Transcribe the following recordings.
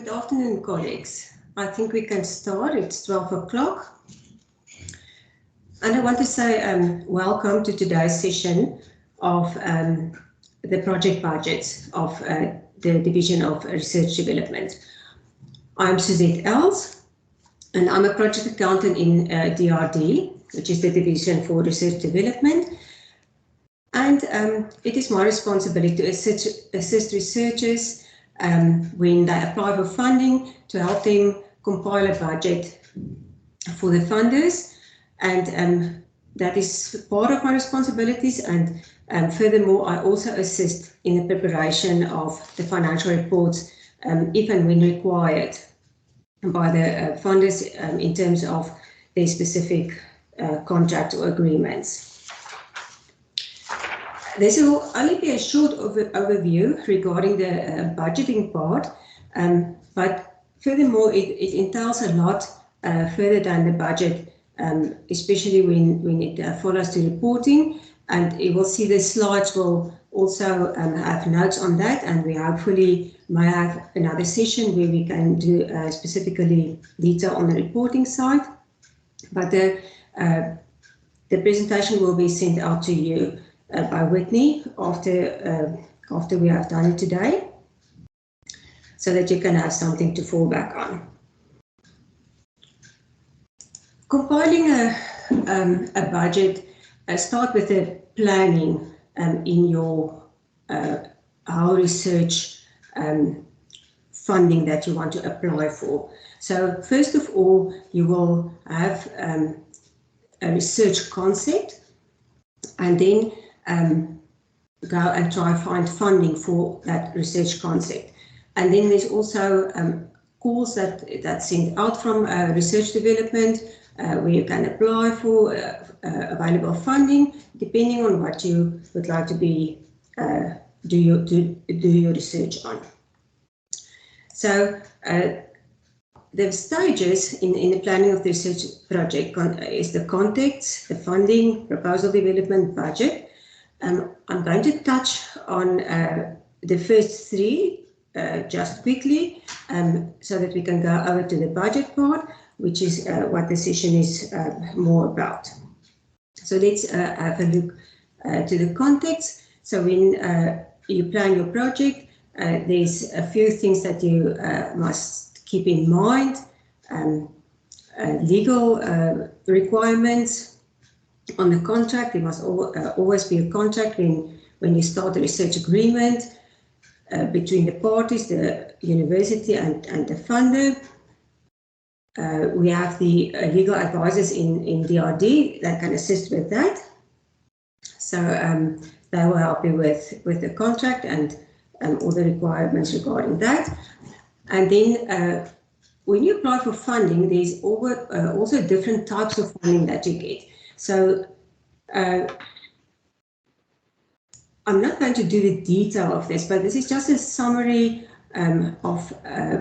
Good afternoon, colleagues. I think we can start. It's 12 o'clock. And I want to say welcome to today's session of the project budgets of the Division of Research Development. I'm Suzette Els, and I'm a project accountant in DRD, which is the Division for Research Development. And it is my responsibility to assist researchers when they apply for funding, to help them compile a budget for the funders, and that is part of my responsibilities. And furthermore, I also assist in the preparation of the financial reports if and when required by the funders in terms of their specific contract or agreements. This will only be a short overview regarding the budgeting part, but furthermore, it entails a lot further than the budget, especially when it follows to reporting. And you will see the slides will also have notes on that, and we hopefully may have another session where we can do specifically detail on the reporting side. But the presentation will be sent out to you by Whitney after we have done it today, so that you can have something to fall back on. Compiling a budget, start with the planning in your how research funding that you want to apply for. So first of all, you will have a research concept, and then go and try and find funding for that research concept. And then there's also calls that's sent out from research development where you can apply for available funding depending on what you would like to be do your research on. So the stages in the planning of the research project is the context, the funding, proposal development, budget. I'm going to touch on the first three just quickly so that we can go over to the budget part, which is what the session is more about. So let's have a look to the context. So when you plan your project, there's a few things that you must keep in mind. Legal requirements. On the contract, there must always be a contract when you start a research agreement between the parties, the university and the funder. We have the legal advisors in DRD that can assist with that. So they will help you with the contract and all the requirements regarding that. And then when you apply for funding, there's also different types of funding that you get. So I'm not going to do the detail of this, but this is just a summary of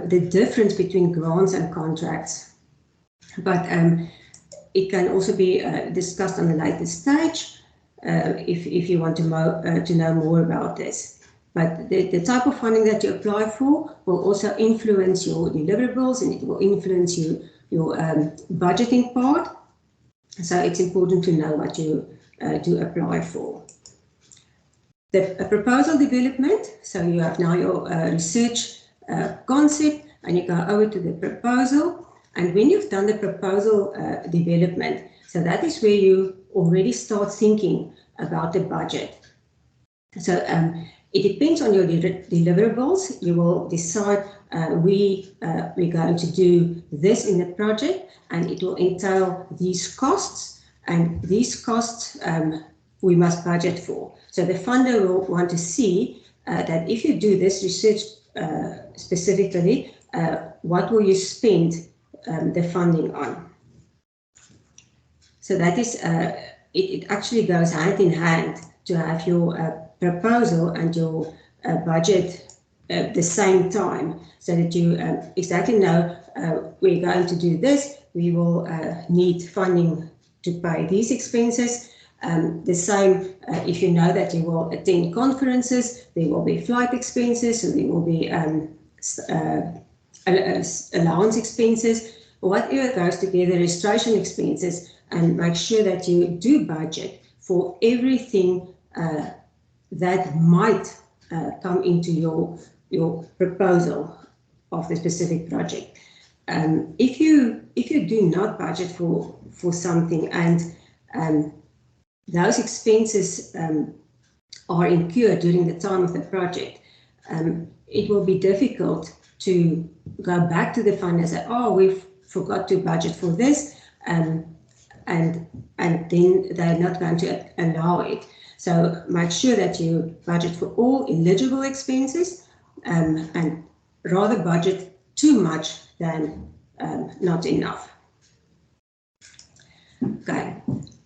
the difference between grants and contracts. But it can also be discussed on a later stage if you want to know more about this. But the type of funding that you apply for will also influence your deliverables, and it will influence your budgeting part. So it's important to know what you do apply for. The proposal development, so you have now your research concept, and you go over to the proposal. And when you've done the proposal development, so that is where you already start thinking about the budget. So it depends on your deliverables. You will decide we're going to do this in the project, and it will entail these costs, and these costs we must budget for. So the funder will want to see that if you do this research specifically, what will you spend the funding on? So that is, it actually goes hand in hand to have your proposal and your budget at the same time, so that you exactly know we're going to do this, we will need funding to pay these expenses. The same if you know that you will attend conferences, there will be flight expenses, so there will be allowance expenses, whatever goes together, registration expenses, and make sure that you do budget for everything that might come into your proposal of the specific project. If you do not budget for something and those expenses are incurred during the time of the project, it will be difficult to go back to the fund and say, oh, we forgot to budget for this, and then they're not going to allow it. So make sure that you budget for all eligible expenses, and rather budget too much than not enough. Okay,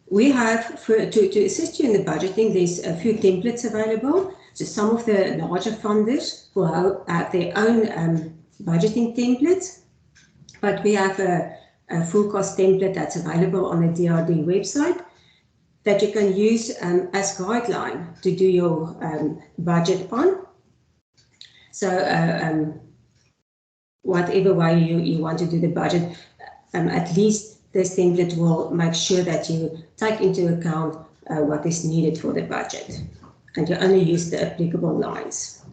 we have, to assist you in the budgeting, there's a few templates available. So some of the larger funders will have their own budgeting templates, but we have a full cost template that's available on the DRD website that you can use as guideline to do your budget on. So whatever way you want to do the budget, at least this template will make sure that you take into account what is needed for the budget, and you only use the applicable lines.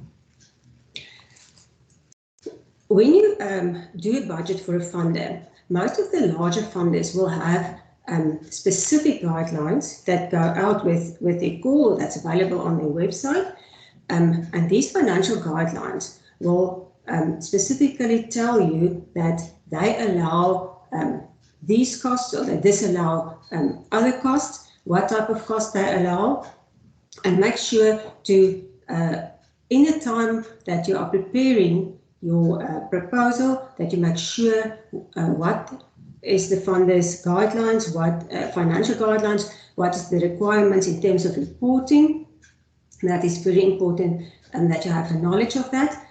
When you do a budget for a funder, most of the larger funders will have specific guidelines that go out with a call that's available on their website. And these financial guidelines will specifically tell you that they allow these costs, or they disallow other costs, what type of costs they allow, and make sure to, in the time that you are preparing your proposal, that you make sure what is the funder's guidelines, what financial guidelines, what is the requirements in terms of reporting. That is very important, and that you have a knowledge of that,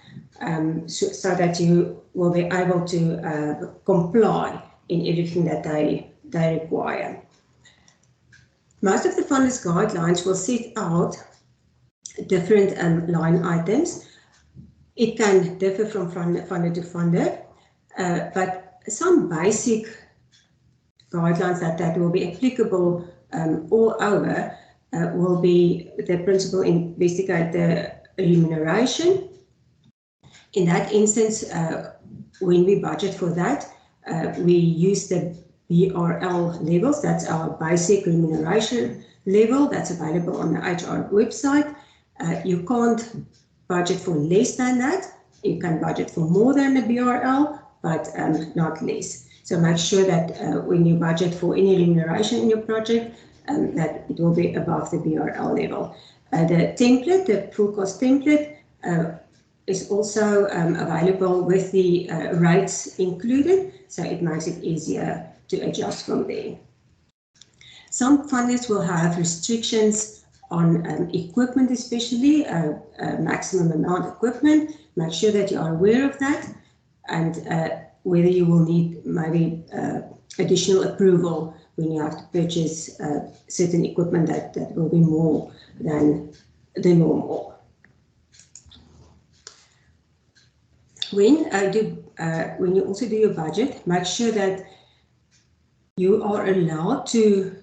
so that you will be able to comply in everything that they require. Most of the funders' guidelines will set out different line items. It can differ from funder to funder, but some basic guidelines that will be applicable all over will be the principal investigator remuneration. In that instance, when we budget for that, we use the BRL levels. That's our basic remuneration level that's available on the HR website. You can't budget for less than that. You can budget for more than the BRL, but not less. So make sure that when you budget for any remuneration in your project, that it will be above the BRL level. The template, the full cost template, is also available with the rates included, so it makes it easier to adjust from there. Some funders will have restrictions on equipment, especially maximum amount of equipment. Make sure that you are aware of that, and whether you will need maybe additional approval when you have to purchase certain equipment that will be more than the normal. When you also do your budget, make sure that you are allowed to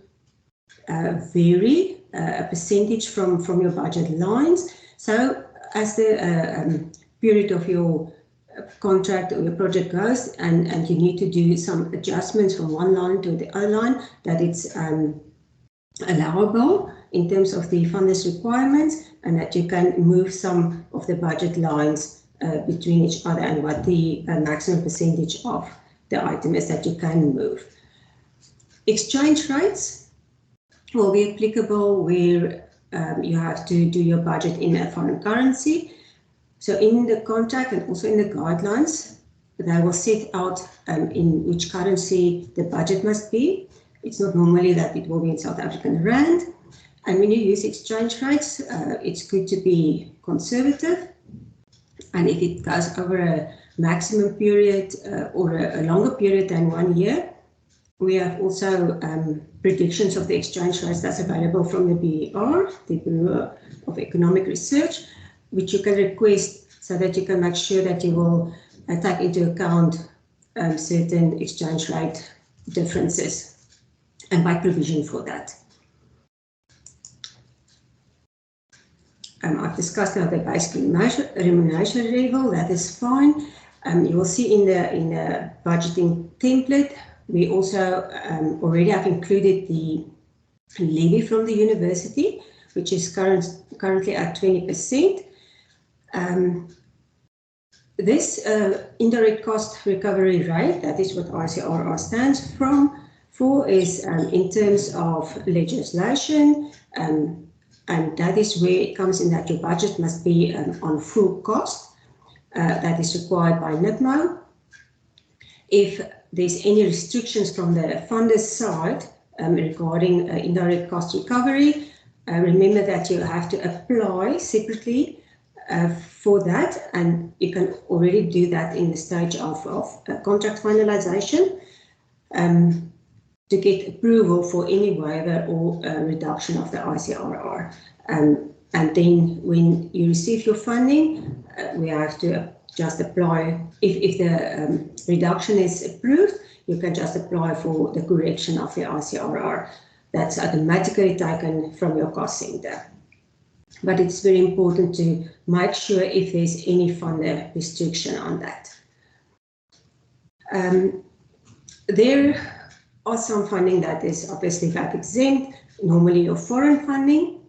vary a percentage from your budget lines. So as the period of your contract or your project goes, and you need to do some adjustments from one line to the other line, that it's allowable in terms of the funder's requirements, and that you can move some of the budget lines between each other, and what the maximum percentage of the item is that you can move. Exchange rates will be applicable where you have to do your budget in a foreign currency. So in the contract and also in the guidelines, they will set out in which currency the budget must be. It's not normally that it will be in South African rand. And when you use exchange rates, it's good to be conservative. And if it goes over a maximum period or a longer period than 1 year, we have also predictions of the exchange rates that's available from the BER, the Bureau of Economic Research, which you can request so that you can make sure that you will take into account certain exchange rate differences and make provision for that. I've discussed now the basic remuneration level, that is fine. You will see in the budgeting template, we also already have included the levy from the university, which is currently at 20%. This indirect cost recovery rate, that is what ICRR stands for, is in terms of legislation, and that is where it comes in that your budget must be on full cost. That is required by NIPMO. If there's any restrictions from the funder's side regarding indirect cost recovery, remember that you have to apply separately for that, and you can already do that in the stage of contract finalization to get approval for any waiver or reduction of the ICRR. And then when you receive your funding, we have to just apply, if the reduction is approved, you can just apply for the correction of the ICRR. That's automatically taken from your cost center. But it's very important to make sure if there's any funder restriction on that. There are some funding that is obviously VAT exempt, normally your foreign funding,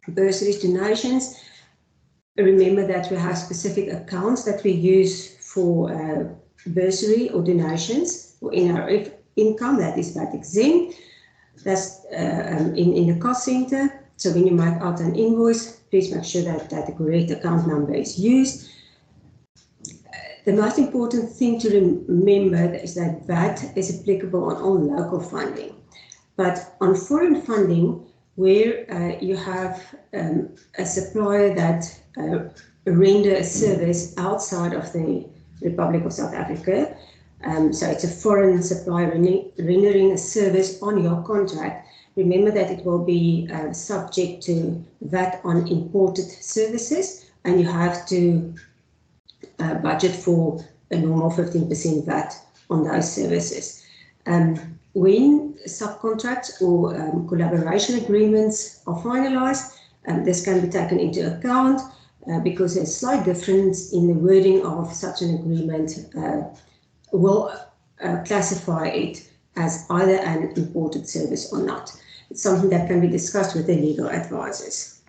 bursaries, donations. Remember that we have specific accounts that we use for bursary or donations or NRF income that is VAT exempt. That's in the cost center. So when you make out an invoice, please make sure that the correct account number is used. The most important thing to remember is that VAT is applicable on all local funding. But on foreign funding, where you have a supplier that render a service outside of the Republic of South Africa, so it's a foreign supplier rendering a service on your contract, remember that it will be subject to VAT on imported services, and you have to budget for a normal 15% VAT on those services. When subcontracts or collaboration agreements are finalized, this can be taken into account because a slight difference in the wording of such an agreement will classify it as either an imported service or not. It's something that can be discussed with the legal advisors.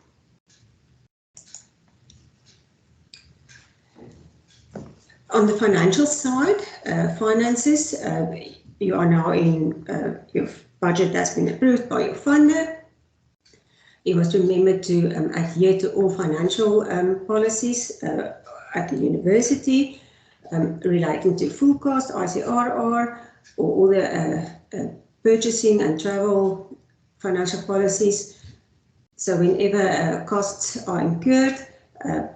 On the financial side, finances, you are now in your budget that's been approved by your funder. You must remember to adhere to all financial policies at the university relating to full cost, ICRR, or all the purchasing and travel financial policies. So whenever costs are incurred,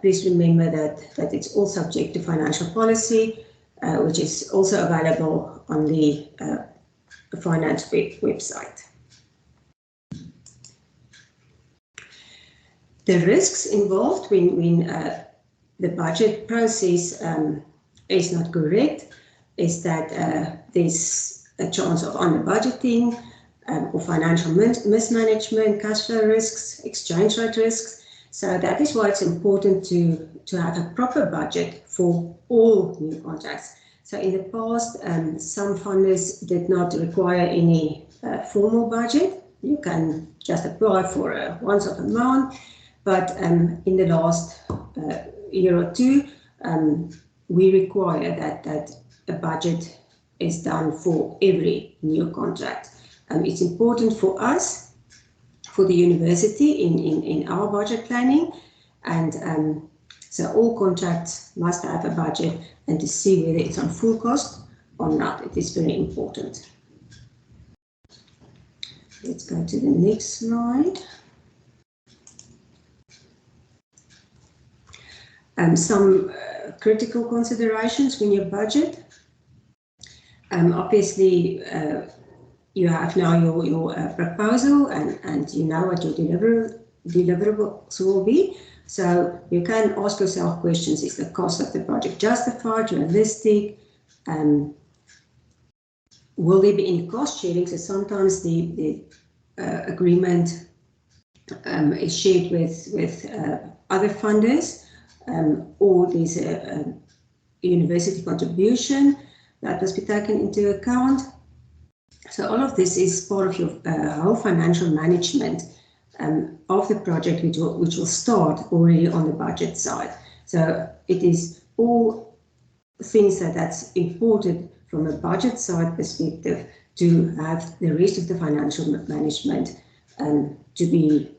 please remember that it's all subject to financial policy, which is also available on the finance website. The risks involved when the budget process is not correct is that there's a chance of under-budgeting or financial mismanagement, cash flow risks, exchange rate risks. So that is why it's important to have a proper budget for all new contracts. So in the past, some funders did not require any formal budget. You can just apply for a once-off amount. But in the last year or two, we require that a budget is done for every new contract. It's important for us, for the university in our budget planning, and so all contracts must have a budget, and to see whether it's on full cost or not. It is very important. Let's go to the next slide. Some critical considerations when you budget. Obviously, you have now your proposal and you know what your deliverables will be So you can ask yourself questions: is the cost of the project justified, realistic? Will there be any cost sharing? So sometimes the agreement is shared with other funders, or there's a university contribution that must be taken into account. So all of this is part of your whole financial management of the project, which will start already on the budget side. So it is all things that's important from a budget side perspective to have the rest of the financial management to be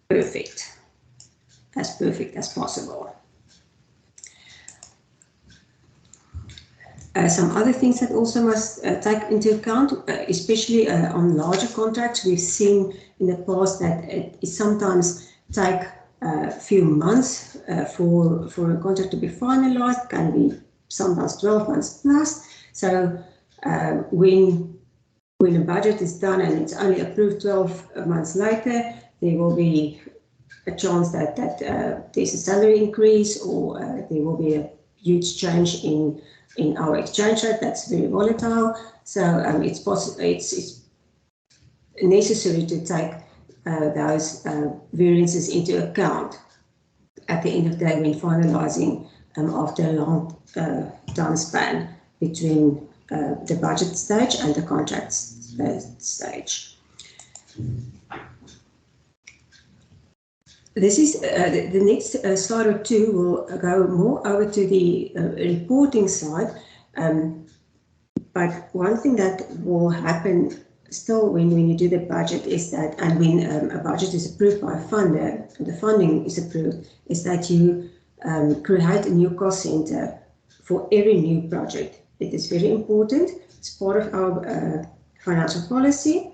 perfect as possible. Some other things that also must take into account, especially on larger contracts, we've seen in the past that it sometimes take a few months for a contract to be finalized. Can be sometimes 12 months plus. So when a budget is done and it's only approved 12 months later, there will be a chance that there's a salary increase, or there will be a huge change in our exchange rate that's very volatile. So it's necessary to take those variances into account at the end of the day when finalizing after a long time span between the budget stage and the contract stage. This is the next slide or two will go more over to the reporting side. But one thing that will happen still when you do the budget is that, and when a budget is approved by a funder, the funding is approved, is that you create a new cost center for every new project. It is very important. It's part of our financial policy,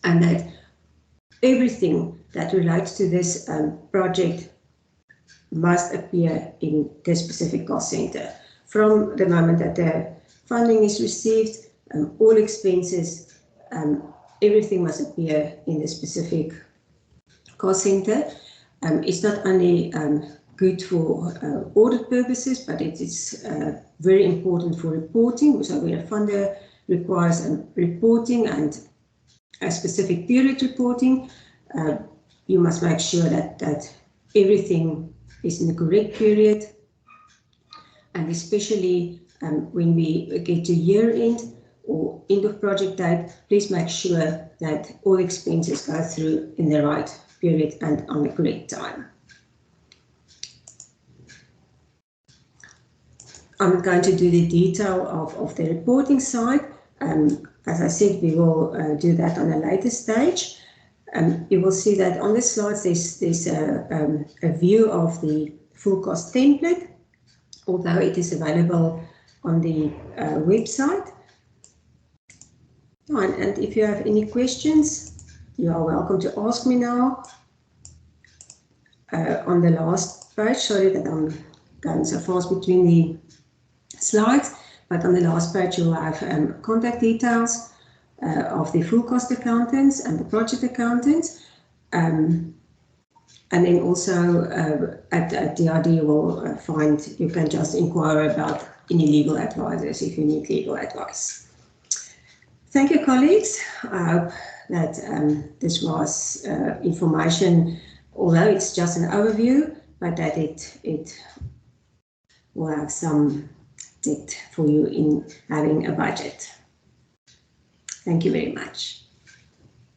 and that everything that relates to this project must appear in the specific cost center. From the moment that the funding is received, all expenses, everything must appear in the specific cost center. It's not only good for audit purposes, but it is very important for reporting. So when a funder requires reporting and a specific period reporting, you must make sure that everything is in the correct period. And especially when we get to year end or end of project date, please make sure that all expenses go through in the right period and on the correct time. I'm going to do the detail of the reporting side. As I said, we will do that on a later stage. You will see that on the slides there's a view of the full cost template, although it is available on the website. And if you have any questions, you are welcome to ask me now. On the last page, sorry that I'm going so fast between the slides, but on the last page you will have contact details of the full cost accountants and the project accountants. And then also at DRD you will find, you can just inquire about any legal advisors if you need legal advice. Thank you, colleagues. I hope that this was information, although it's just an overview, but that it will have some depth for you in having a budget. Thank you very much.